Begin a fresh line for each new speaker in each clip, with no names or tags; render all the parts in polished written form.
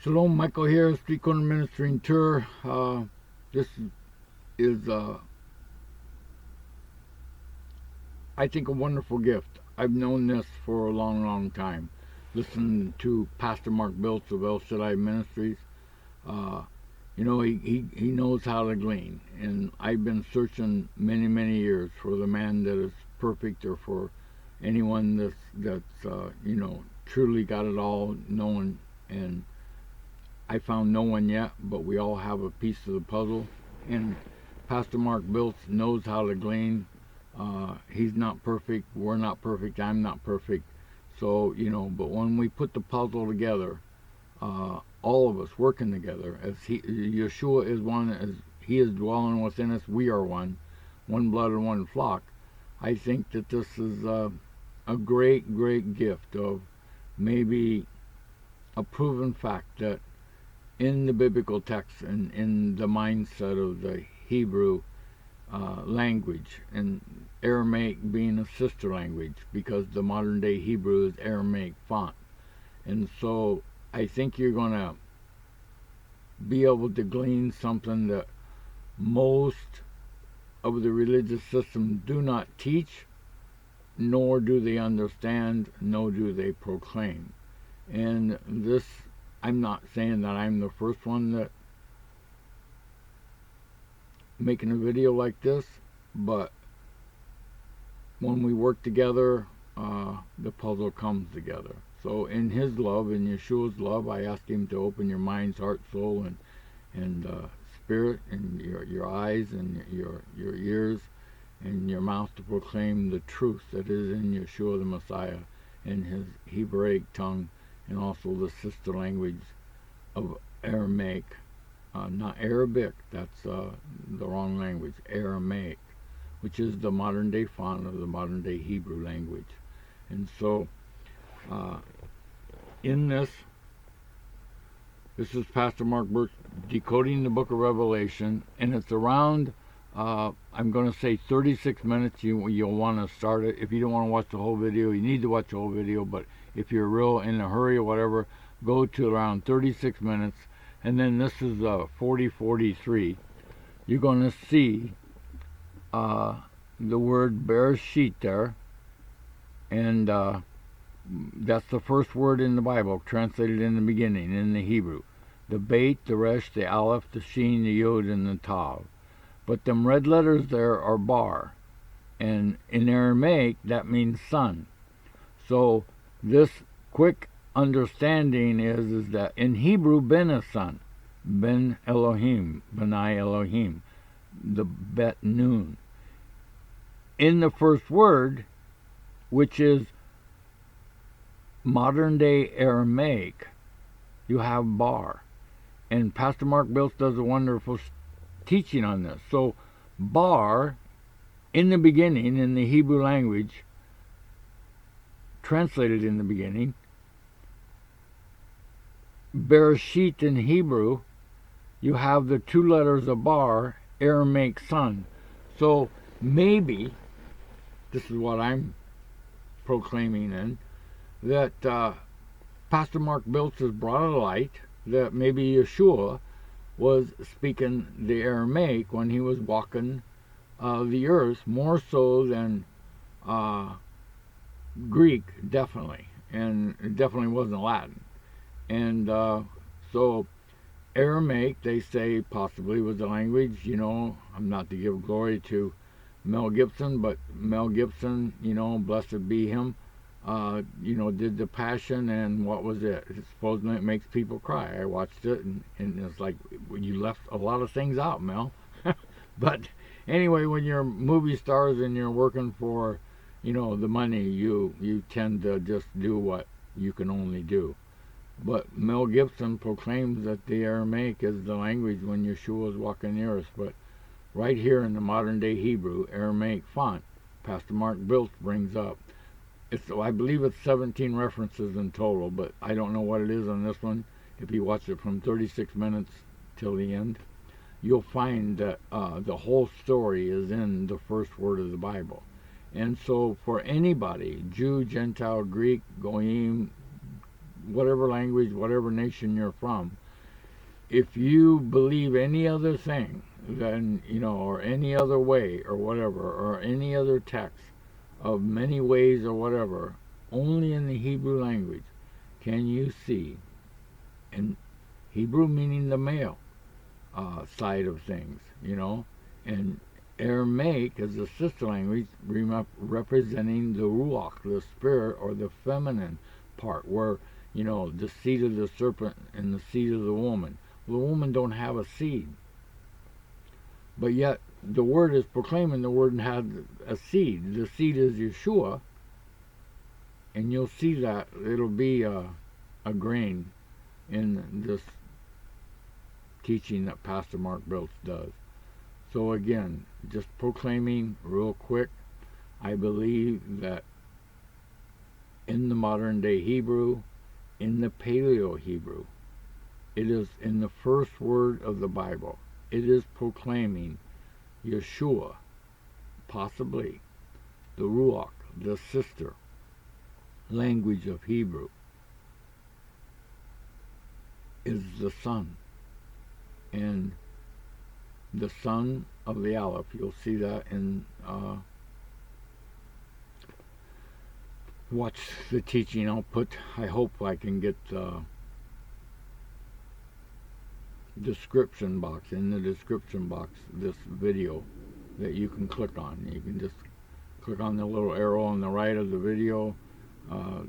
Shalom, Michael here, Street Corner Ministering Tour. This is, I think, a wonderful gift. I've known this for a long, long time. Listen to Pastor Mark Biltz of El Shaddai Ministries. He knows how to glean. And I've been searching many, many years for the man that is perfect, or for anyone that's truly got it all known. And I found no one yet, but we all have a piece of the puzzle. And Pastor Mark Biltz knows how to glean. He's not perfect. We're not perfect. I'm not perfect. So, but when we put the puzzle together, all of us working together, as Yahshua is one, as he is dwelling within us, we are one blood and one flock. I think that this is a great, great gift of maybe a proven fact that in the biblical text and in the mindset of the Hebrew language, and Aramaic being a sister language, because the modern day Hebrew is Aramaic font. And so I think you're going to be able to glean something that most of the religious systems do not teach, nor do they understand, nor do they proclaim. And this, I'm not saying that I'm the first one that making a video like this, but when we work together, the puzzle comes together. So in his love, in Yeshua's love, I ask him to open your minds, heart, soul, and spirit, and your eyes, and your ears, and your mouth to proclaim the truth that is in Yeshua the Messiah, in his Hebraic tongue, and also the sister language of Aramaic. Not Arabic, that's the wrong language. Aramaic, which is the modern day font of the modern day Hebrew language. And so in this is Pastor Mark Biltz decoding the book of Revelation, and it's around I'm going to say 36 minutes. You'll want to start it. If you don't want to watch the whole video, you need to watch the whole video, but if you're real in a hurry or whatever, go to around 36 minutes. And then this is 40:43. You're going to see the word Bereshit there, and that's the first word in the Bible, translated in the beginning, in the Hebrew. The Beit, the Resh, the Aleph, the Shin, the Yod, and the Tav. But them red letters there are Bar. And in Aramaic, that means sun. So this quick understanding is that in Hebrew, Ben is son. Ben Elohim, Benai Elohim, the Bet Nun. In the first word, which is modern day Aramaic, you have Bar. And Pastor Mark Biltz does a wonderful teaching on this. So Bar, in the beginning, in the Hebrew language, translated in the beginning, Bereshit in Hebrew, you have the two letters of Bar, Aramaic sun. So maybe, this is what I'm proclaiming in, that Pastor Mark Biltz has brought a light that maybe Yeshua was speaking the Aramaic when he was walking the earth, more so than Greek, definitely. And it definitely wasn't Latin. And so Aramaic, they say, possibly was the language. I'm not to give glory to Mel Gibson, but Mel Gibson, blessed be him, did the Passion, and what was it? Supposedly it makes people cry. I watched it, and it's like, you left a lot of things out, Mel. But anyway, when you're movie stars and you're working for, the money, you tend to just do what you can only do. But Mel Gibson proclaims that the Aramaic is the language when Yeshua was walking the earth. But right here in the modern day Hebrew, Aramaic font, Pastor Mark Biltz brings up, I believe it's 17 references in total, but I don't know what it is on this one. If you watch it from 36 minutes till the end, you'll find that the whole story is in the first word of the Bible. And so for anybody, Jew, Gentile, Greek, Goyim, whatever language, whatever nation you're from, if you believe any other thing, then, or any other way or whatever, or any other text of many ways or whatever, only in the Hebrew language can you see, and Hebrew meaning the male side of things, and Aramaic is the sister language representing the ruach, the spirit, or the feminine part, where, the seed of the serpent and the seed of the woman. The woman don't have a seed, but yet the word is proclaiming the word had a seed. The seed is Yahshua, and you'll see that it'll be a grain in this teaching that Pastor Mark Biltz does. So again, just proclaiming real quick, I believe that in the modern day Hebrew, in the Paleo Hebrew, it is in the first word of the Bible, it is proclaiming Yahshua, possibly the Ruach, the sister language of Hebrew, is the Son. And the son of the Aleph, you'll see that in watch the teaching. I hope I can get description box, in the description box, this video that you can click on. You can just click on the little arrow on the right of the video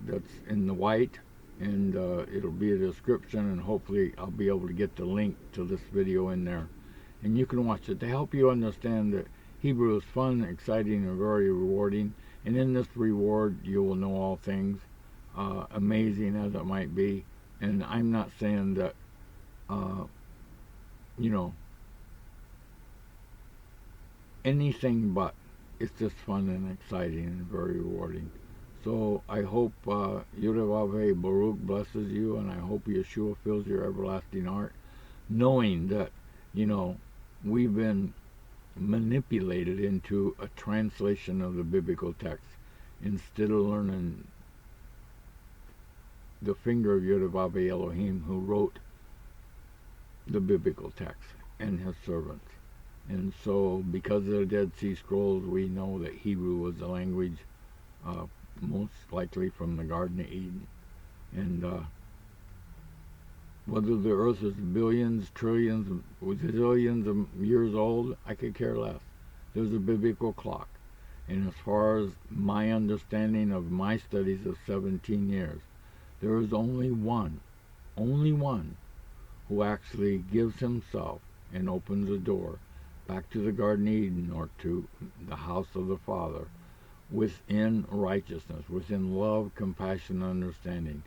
that's in the white, and it'll be a description, and hopefully I'll be able to get the link to this video in there, and you can watch it to help you understand that Hebrew is fun, exciting, and very rewarding. And in this reward you will know all things, amazing as it might be. And I'm not saying that anything but. It's just fun and exciting and very rewarding. So I hope Yudavave Baruch blesses you, and I hope Yahshua fills your everlasting heart, knowing that, we've been manipulated into a translation of the biblical text instead of learning the finger of Yudavave Elohim, who wrote the biblical text, and his servants. And so because of the Dead Sea Scrolls, we know that Hebrew was the language most likely from the Garden of Eden. And whether the earth is billions, trillions, zillions of years old, I could care less. There's a biblical clock. And as far as my understanding of my studies of 17 years, there is only one who actually gives himself and opens the door back to the Garden of Eden, or to the house of the Father, within righteousness, within love, compassion, and understanding.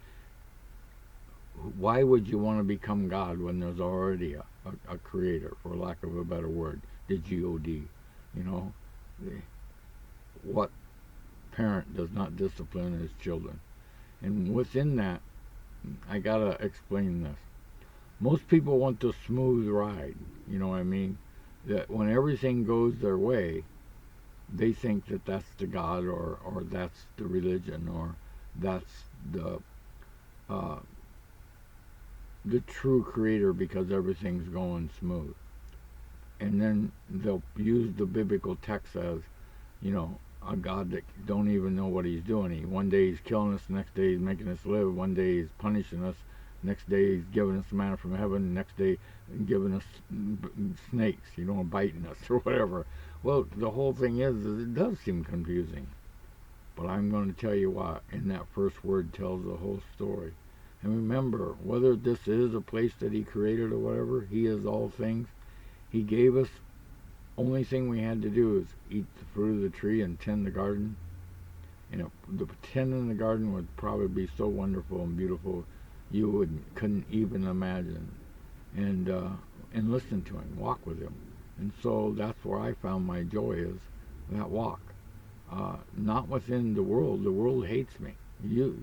Why would you want to become God when there's already a creator, for lack of a better word, the G-O-D? What parent does not discipline his children? And within that, I gotta explain this. Most people want the smooth ride, you know what I mean? That when everything goes their way, they think that that's the God, or that's the religion, or that's the true creator, because everything's going smooth. And then they'll use the biblical text as, a God that don't even know what he's doing. One day he's killing us, next day he's making us live, one day he's punishing us, next day he's giving us manna from heaven, next day giving us snakes, biting us or whatever. Well, the whole thing is it does seem confusing. But I'm going to tell you what, in that first word tells the whole story. And remember, whether this is a place that he created or whatever, he is all things. He gave us, only thing we had to do is eat the fruit of the tree and tend the garden. And the tending the garden would probably be so wonderful and beautiful you couldn't even imagine. And listen to him, walk with him. And so that's where I found my joy, is that walk. Not within the world. The world hates me.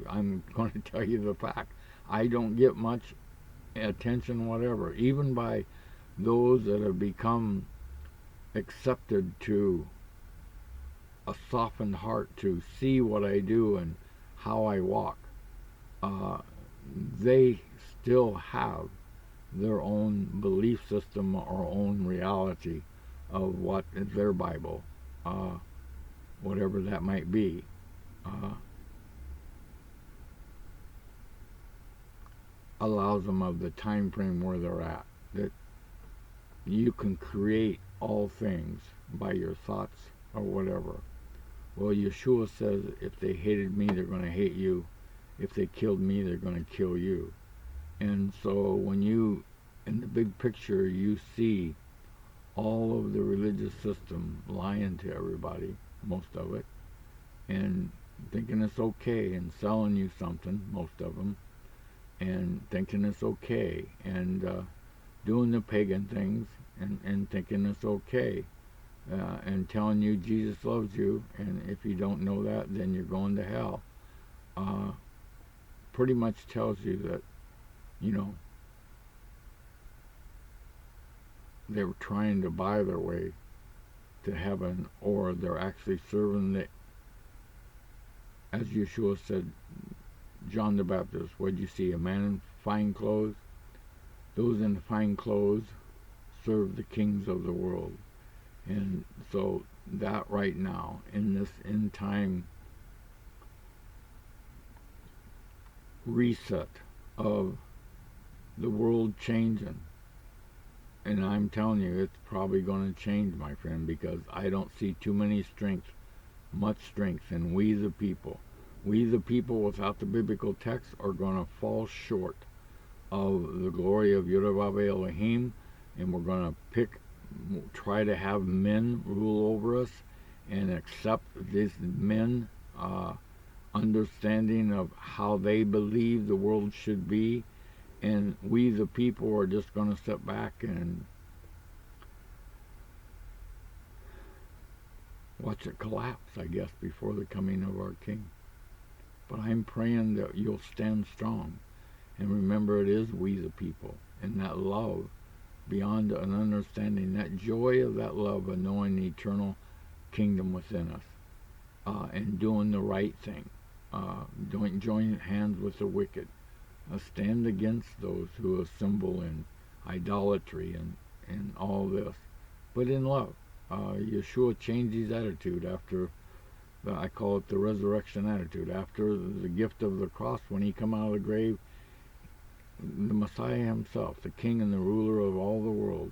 I'm going to tell you the fact. I don't get much attention, whatever, even by those that have become accepted to a softened heart to see what I do and how I walk. they still have their own belief system or own reality of what is their Bible, whatever that might be. Allows them of the time frame where they're at. That you can create all things by your thoughts or whatever. Well, Yahshua says if they hated me, they're going to hate you. If they killed me, they're going to kill you. And so when you, in the big picture, you see all of the religious system lying to everybody, most of it, and thinking it's okay and selling you something, most of them, and thinking it's okay, and doing the pagan things and thinking it's okay, and telling you Jesus loves you, and if you don't know that, then you're going to hell. Pretty much tells you that, you know, they were trying to buy their way to heaven, or they're actually serving the, as Yeshua said, John the Baptist, what did you see, a man in fine clothes? Those in fine clothes serve the kings of the world. And so that right now, in this end time reset of the world changing, and I'm telling you, it's probably going to change, my friend, because I don't see too many strengths, much strength in we the people. We the people without the biblical text are going to fall short of the glory of Yehovah Elohim, and we're going to try to have men rule over us and accept these men understanding of how they believe the world should be, and we the people are just going to sit back and watch it collapse, I guess, before the coming of our King. But I'm praying that you'll stand strong and remember it is we the people, and that love beyond an understanding, that joy of that love of knowing the eternal kingdom within us, and doing the right thing, don't join hands with the wicked, stand against those who assemble in idolatry and all this, but in love. Yeshua changed his attitude after I call it the resurrection attitude. After the gift of the cross, when he come out of the grave, the Messiah himself, the King and the ruler of all the world,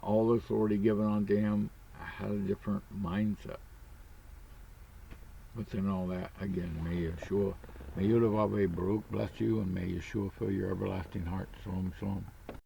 all authority given unto him, had a different mindset. Within all that, again, may Yeshua, may Yodavave Baruch bless you, and may Yeshua fill your everlasting heart. Shalom, shalom.